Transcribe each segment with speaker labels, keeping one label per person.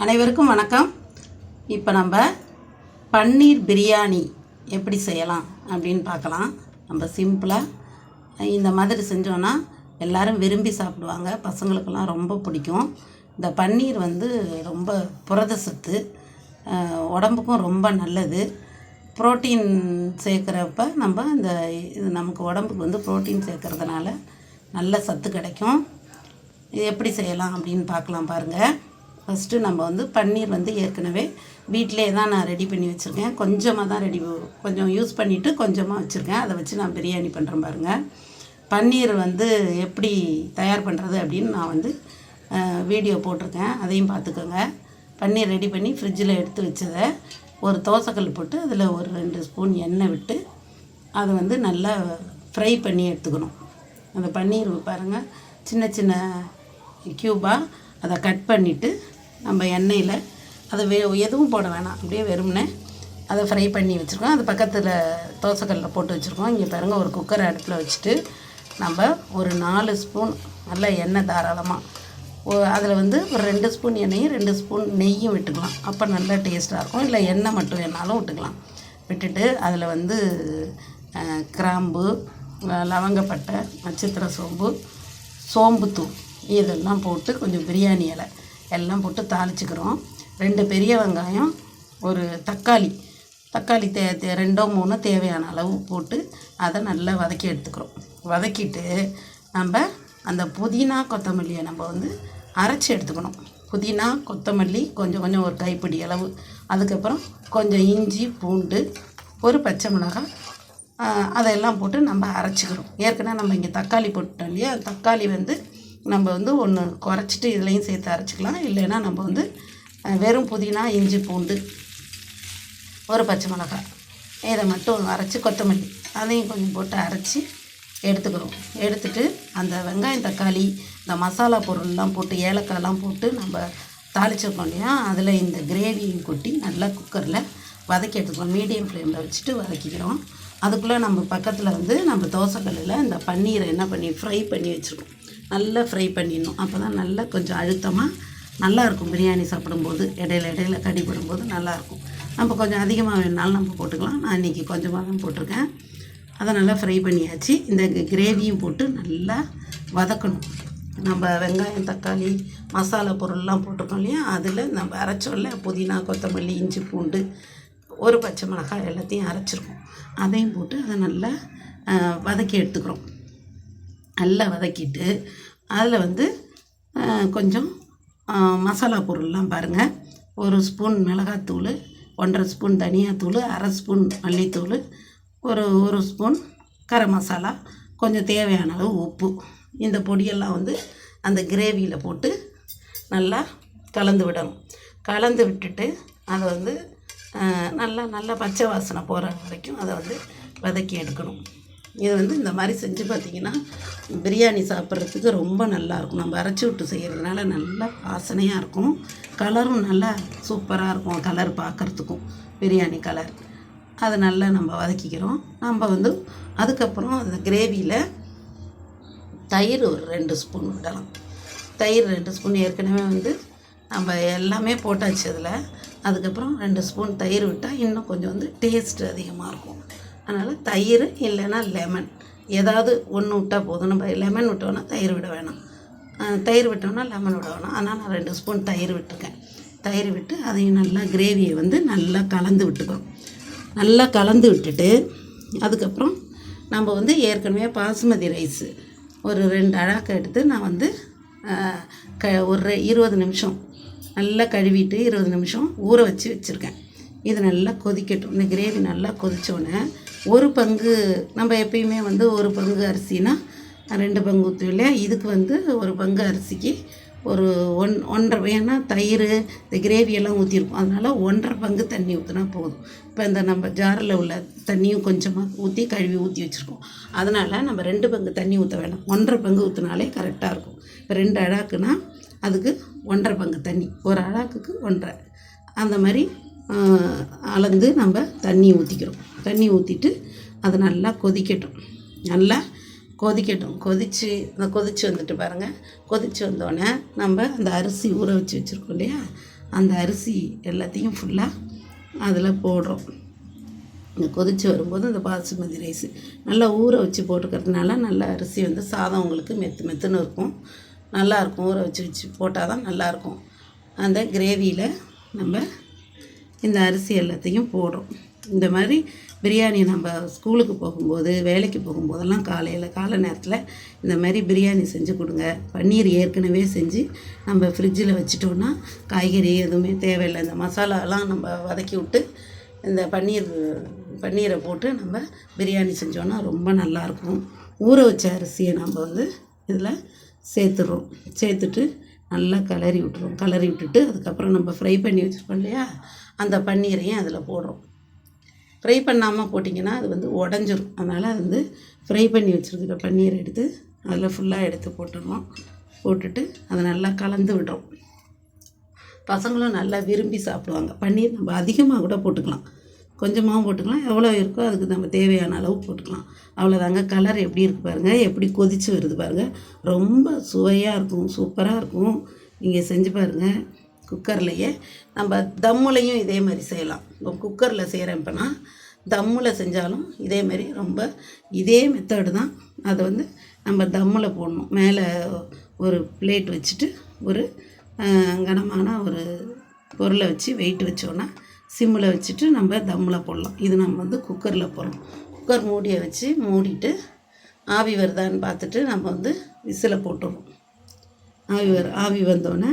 Speaker 1: அனைவருக்கும் வணக்கம். இப்போ நம்ம பன்னீர் பிரியாணி எப்படி செய்யலாம் அப்படின்னு பார்க்கலாம். நம்ம சிம்பிளாக இந்த மாதிரி செஞ்சோன்னா எல்லோரும் விரும்பி சாப்பிடுவாங்க. பசங்களுக்கெல்லாம் ரொம்ப பிடிக்கும். இந்த பன்னீர் ரொம்ப புரத சத்து, உடம்புக்கும் ரொம்ப நல்லது. புரோட்டீன் சேர்க்குறப்ப நம்ம இது நமக்கு உடம்புக்கு புரோட்டீன் சேர்க்கறதுனால நல்ல சத்து கிடைக்கும். இது எப்படி செய்யலாம் அப்படின்னு பார்க்கலாம் பாருங்கள். ஃபஸ்ட்டு நம்ம பன்னீர் ஏற்கனவே வீட்டிலே தான் நான் ரெடி பண்ணி வச்சுருக்கேன். கொஞ்சமாக தான் கொஞ்சம் யூஸ் பண்ணிவிட்டு கொஞ்சமாக வச்சுருக்கேன். அதை வச்சு நான் பிரியாணி பண்ணுறேன் பாருங்கள். பன்னீர் எப்படி தயார் பண்ணுறது அப்படின்னு நான் வீடியோ போட்டிருக்கேன், அதையும் பார்த்துக்கோங்க. பன்னீர் ரெடி பண்ணி ஃப்ரிட்ஜில் எடுத்து வச்சதை ஒரு தோசைக்கல் போட்டு அதில் ஒரு 2 ஸ்பூன் எண்ணெய் விட்டு அதை நல்லா ஃப்ரை பண்ணி எடுத்துக்கணும். அந்த பன்னீர் பாருங்கள், சின்ன சின்ன க்யூபாக அதை கட் பண்ணிவிட்டு நம்ம எண்ணெயில் அதை எதுவும் போட வேணாம், அப்படியே வெறும்னே அதை ஃப்ரை பண்ணி வச்சுருக்கோம். அது பக்கத்தில் தோசைக்கல்லில் போட்டு வச்சுருக்கோம். இங்கே பாருங்கள், ஒரு குக்கர் அடுப்பில் வச்சுட்டு நம்ம ஒரு 4 ஸ்பூன் நல்ல எண்ணெய் தாராளமாக அதில் ஒரு 2 ஸ்பூன் எண்ணெயும் 2 ஸ்பூன் நெய்யும் விட்டுக்கலாம். அப்போ நல்லா டேஸ்ட்டாக இருக்கும். இல்லை எண்ணெய் மட்டும் வேணாலும் விட்டுக்கலாம். விட்டுட்டு அதில் கிராம்பு, லவங்கப்பட்டை, நட்சத்திர சோம்பு, சோம்புத்தூள் இதெல்லாம் போட்டு கொஞ்சம் பிரியாணி இலை எல்லாம் போட்டு தாளிச்சுக்கிறோம். 2 பெரிய வெங்காயம், ஒரு தக்காளி 2 3 தேவையான அளவு போட்டு அதை நல்லா வதக்கி எடுத்துக்கிறோம். வதக்கிட்டு நம்ம அந்த புதினா கொத்தமல்லியை நம்ம அரைச்சி எடுத்துக்கணும். புதினா கொத்தமல்லி கொஞ்சம் ஒரு கைப்பிடி அளவு, அதுக்கப்புறம் கொஞ்சம் இஞ்சி பூண்டு, ஒரு பச்சை மிளகாய், அதெல்லாம் போட்டு நம்ம அரைச்சிக்கிறோம். ஏற்கனவே நம்ம இங்கே தக்காளி போட்டோம் இல்லையா, தக்காளி நம்ம ஒன்று குறைச்சிட்டு இதுலேயும் சேர்த்து அரைச்சிக்கலாம். இல்லைன்னா நம்ம வெறும் புதினா, இஞ்சி பூண்டு, ஒரு பச்சை மிளகாய் இதை மட்டும் அரைச்சி, கொத்தமல்லி அதையும் கொஞ்சம் போட்டு அரைச்சி எடுத்துக்கிறோம். எடுத்துகிட்டு அந்த வெங்காயம், தக்காளி, இந்த மசாலா பொருள்லாம் போட்டு, ஏலக்காய்லாம் போட்டு நம்ம தாளிச்சிருக்கோம் இல்லையா, அதில் இந்த கிரேவியும் கொட்டி நல்லா குக்கரில் வதக்கி எடுத்துக்கிறோம். மீடியம் ஃப்ளேமில் வச்சுட்டு வதக்கிக்கிறோம். அதுக்குள்ளே நம்ம பக்கத்தில் நம்ம தோசைக்கல்லில் இந்த பன்னீரை என்ன பண்ணி ஃப்ரை பண்ணி வச்சுருக்கோம். நல்லா ஃப்ரை பண்ணிடணும். அப்போ தான் நல்லா கொஞ்சம் அழுத்தமாக நல்லாயிருக்கும். பிரியாணி சாப்பிடும்போது இடையில கடிப்படும்போது நல்லாயிருக்கும். நம்ம கொஞ்சம் அதிகமாக வேணுனாலும் நம்ம போட்டுக்கலாம். நான் இன்றைக்கி கொஞ்சமாக தான் போட்டிருக்கேன். அதை நல்லா ஃப்ரை பண்ணியாச்சு. இந்த கிரேவியும் போட்டு நல்லா வதக்கணும். நம்ம வெங்காயம், தக்காளி, மசாலா பொருள்லாம் போட்டிருக்கோம் இல்லையா, அதில் நம்ம அரைச்சோல்ல புதினா, கொத்தமல்லி, இஞ்சி பூண்டு, ஒரு பச்சை மிளகாய் எல்லாத்தையும் அரைச்சிருக்கோம். அதையும் போட்டு அதை நல்லா வதக்கி எடுத்துக்கிறோம். நல்லா வதக்கிட்டு அதில் கொஞ்சம் மசாலா பொருள்லாம் பாருங்கள். 1 ஸ்பூன் மிளகாத்தூள், 1.5 ஸ்பூன் தனியாத்தூள், 1/2 ஸ்பூன் மல்லித்தூள், ஒரு ஸ்பூன் கரம் மசாலா, கொஞ்சம் தேவையான அளவு உப்பு. இந்த பொடியெல்லாம் அந்த கிரேவியில் போட்டு நல்லா கலந்து விடணும். கலந்து விட்டுட்டு அதை நல்லா பச்சை வாசனை போகிற வரைக்கும் அதை வதக்கி எடுக்கணும். இது இந்த மாதிரி செஞ்சு பார்த்திங்கன்னா பிரியாணி சாப்பிட்றதுக்கு ரொம்ப நல்லாயிருக்கும். நம்ம அரைச்சி விட்டு செய்கிறதுனால நல்லா வாசனையாக இருக்கும். கலரும் நல்லா சூப்பராக இருக்கும். கலர் பார்க்குறதுக்கும் பிரியாணி கலர். அதை நல்லா நம்ம வதக்கிக்கிறோம். நம்ம அதுக்கப்புறம் அந்த கிரேவியில் தயிர் ஒரு 2 ஸ்பூன் விடலாம். தயிர் 2 ஸ்பூன் ஏற்கனவே நம்ம எல்லாமே போட்டாச்சு அதில். அதுக்கப்புறம் 2 ஸ்பூன் தயிர் விட்டால் இன்னும் கொஞ்சம் டேஸ்ட் அதிகமாக இருக்கும். அதனால் தயிர் இல்லைன்னா லெமன் ஏதாவது ஒன்று விட்டால் போதும். நம்ம லெமன் விட்டோன்னா தயிர் விட வேணாம், தயிர் விட்டோன்னா லெமன் விட வேணாம். அதனால் நான் 2 ஸ்பூன் தயிர் விட்டுருக்கேன். தயிர் விட்டு அதையும் நல்லா கிரேவியை நல்லா கலந்து விட்டுக்கிறோம். நல்லா கலந்து விட்டுட்டு அதுக்கப்புறம் நம்ம ஏற்கனவே பாசுமதி ரைஸு ஒரு 2 அழாக்கு எடுத்து நான் ஒரு 20 நிமிஷம் நல்லா கழுவிட்டு 20 நிமிஷம் ஊற வச்சுருக்கேன். இது நல்லா கொதிக்கட்டும். இந்த கிரேவி நல்லா கொதித்தோடனே 1 பங்கு நம்ம எப்பயுமே 1 பங்கு அரிசினா 2 பங்கு ஊற்றுவோம் இல்லையா, இதுக்கு 1 பங்கு அரிசிக்கு ஒரு 1.5, ஏன்னா தயிர் இந்த கிரேவியெல்லாம் ஊற்றிருக்கும், அதனால் 1.5 பங்கு தண்ணி ஊற்றினா போதும். இப்போ இந்த நம்ம ஜாரில் உள்ள தண்ணியும் கொஞ்சமாக ஊற்றி கழுவி ஊற்றி வச்சுருக்கோம். அதனால் நம்ம 2 பங்கு தண்ணி ஊற்ற வேண்டாம், 1.5 பங்கு ஊற்றினாலே கரெக்டாக இருக்கும். இப்போ 2 அழாக்குனா அதுக்கு 1.5 பங்கு தண்ணி, ஒரு அழாக்குக்கு 1.5, அந்த மாதிரி அளந்து நம்ம தண்ணி ஊற்றிக்கிறோம். தண்ணி ஊற்றிட்டு அது நல்லா கொதிக்கட்டும். நல்லா கொதிக்கட்டும். கொதித்து வந்துட்டு பாருங்கள். கொதித்து வந்தோடனே நம்ம அந்த அரிசி ஊற வச்சுருக்கோம் இல்லையா, அந்த அரிசி எல்லாத்தையும் ஃபுல்லாக அதில் போடுறோம். இந்த கொதித்து வரும்போது இந்த பாசுமதி ரைஸு நல்லா ஊற வச்சு போட்டுக்கிறதுனால நல்லா அரிசி வந்து சாதம் உங்களுக்கு மெத்துன்னு இருக்கும், நல்லாயிருக்கும். ஊற வச்சு போட்டால் தான் நல்லாயிருக்கும். அந்த கிரேவியில் நம்ம இந்த அரிசி எல்லாத்தையும் போடுறோம். இந்த மாதிரி பிரியாணி நம்ம ஸ்கூலுக்கு போகும்போது, வேலைக்கு போகும்போதெல்லாம் காலை நேரத்தில் இந்த மாதிரி பிரியாணி செஞ்சு கொடுங்க. பன்னீர் ஏற்கனவே செஞ்சு நம்ம ஃப்ரிட்ஜில் வச்சிட்டோன்னா காய்கறி எதுவுமே தேவையில்லை. இந்த மசாலாலாம் நம்ம வதக்கி விட்டு இந்த பன்னீரை போட்டு நம்ம பிரியாணி செஞ்சோன்னா ரொம்ப நல்லாயிருக்கும். ஊற வச்ச அரிசியை நம்ம வந்து இதில் சேர்த்துட்டு நல்லா கிளறி விட்டுட்டு அதுக்கப்புறம் நம்ம ஃப்ரை பண்ணி வச்சுருக்கோம் இல்லையா, அந்த பன்னீரையும் அதில் போடுறோம். ஃப்ரை பண்ணாமல் போட்டிங்கன்னா அது வந்து உடஞ்சிரும். அதனால் அது வந்து ஃப்ரை பண்ணி வச்சுருக்கிற பன்னீரை எடுத்து அதில் ஃபுல்லாக எடுத்து போட்டுட்டு அதை நல்லா கலந்து விடுறோம். பசங்களும் நல்லா விரும்பி சாப்பிடுவாங்க. பன்னீர் நம்ம அதிகமாக கூட போட்டுக்கலாம், கொஞ்சமாகவும் போட்டுக்கலாம், எவ்வளோ இருக்கோ அதுக்கு நம்ம தேவையான அளவு போட்டுக்கலாம். அவ்வளோதாங்க. கலர் எப்படி இருக்குது பாருங்கள், எப்படி கொதித்து வருது பாருங்கள். ரொம்ப சுவையாக இருக்கும், சூப்பராக இருக்கும். நீங்கள் செஞ்சு பாருங்கள். குக்கர்லையே நம்ம தம்முலையும் இதே மாதிரி செய்யலாம். இப்போ குக்கரில் செய்கிறேன் இப்போனா, தம்மில் செஞ்சாலும் இதே மாதிரி இதே மெத்தடு தான். அதை வந்து நம்ம தம்மில் போடணும். மேலே ஒரு பிளேட் வச்சுட்டு ஒரு கனமான ஒரு பொருளை வச்சு வெயிட் வச்சோன்னா சிம்மில் வச்சுட்டு நம்ம தம்மில் போடலாம். இது நம்ம வந்து குக்கரில் போடுறோம். குக்கர் மூடியை வச்சு மூடிட்டு ஆவி வருதான்னு பார்த்துட்டு நம்ம வந்து விசிலை போட்டுடுறோம். ஆவி வந்தோடனே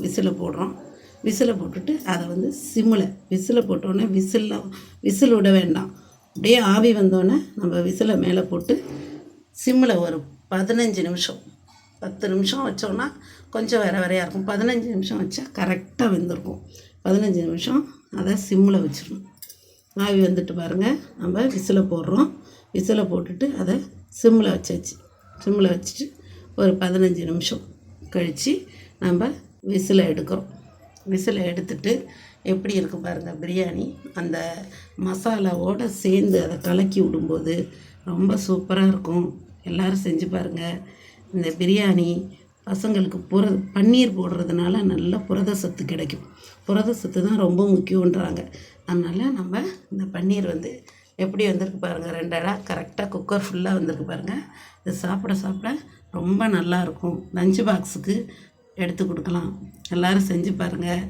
Speaker 1: விசிலை போடுறோம். விசிலை போட்டுட்டு அதை வந்து சிம்மில் விசிலை போட்டோடனே விசில் விட வேண்டாம். அப்படியே ஆவி வந்தோடனே நம்ம விசிலை மேலே போட்டு சிம்மில் ஒரு 15 நிமிஷம் 10 நிமிஷம் வச்சோன்னா கொஞ்சம் வரையாக இருக்கும். 15 நிமிஷம் வச்சா கரெக்டாக வெந்திருக்கும். 15 நிமிஷம் அதை சிம்மில் வச்சிடணும். ஆவி வந்துட்டு பாருங்கள், நம்ம விசிலை போடுறோம். விசிலை போட்டுட்டு அதை சிம்மில் வச்சுட்டு ஒரு 15 நிமிஷம் கழித்து நம்ம விசிலை எடுக்கிறோம். விசிலை எடுத்துட்டு எப்படி இருக்குது பாருங்கள் பிரியாணி. அந்த மசாலாவோடு சேர்ந்து அதை கலக்கி விடும்போது ரொம்ப சூப்பராக இருக்கும். எல்லோரும் செஞ்சு பாருங்கள். இந்த பிரியாணி பசங்களுக்கு பன்னீர் போடுறதுனால நல்ல புரத சத்து கிடைக்கும். புரத சத்து தான் ரொம்ப முக்கியன்றாங்க. அதனால் நம்ம இந்த பன்னீர் வந்து எப்படி வந்திருக்கு பாருங்கள். 2 இலை கரெக்டாக குக்கர் ஃபுல்லாக வந்திருக்கு பாருங்கள். இது சாப்பிட ரொம்ப நல்லாயிருக்கும். லஞ்ச் பாக்ஸுக்கு எடுத்து கொடுக்கலாம். எல்லோரும் செஞ்சு பாருங்கள்.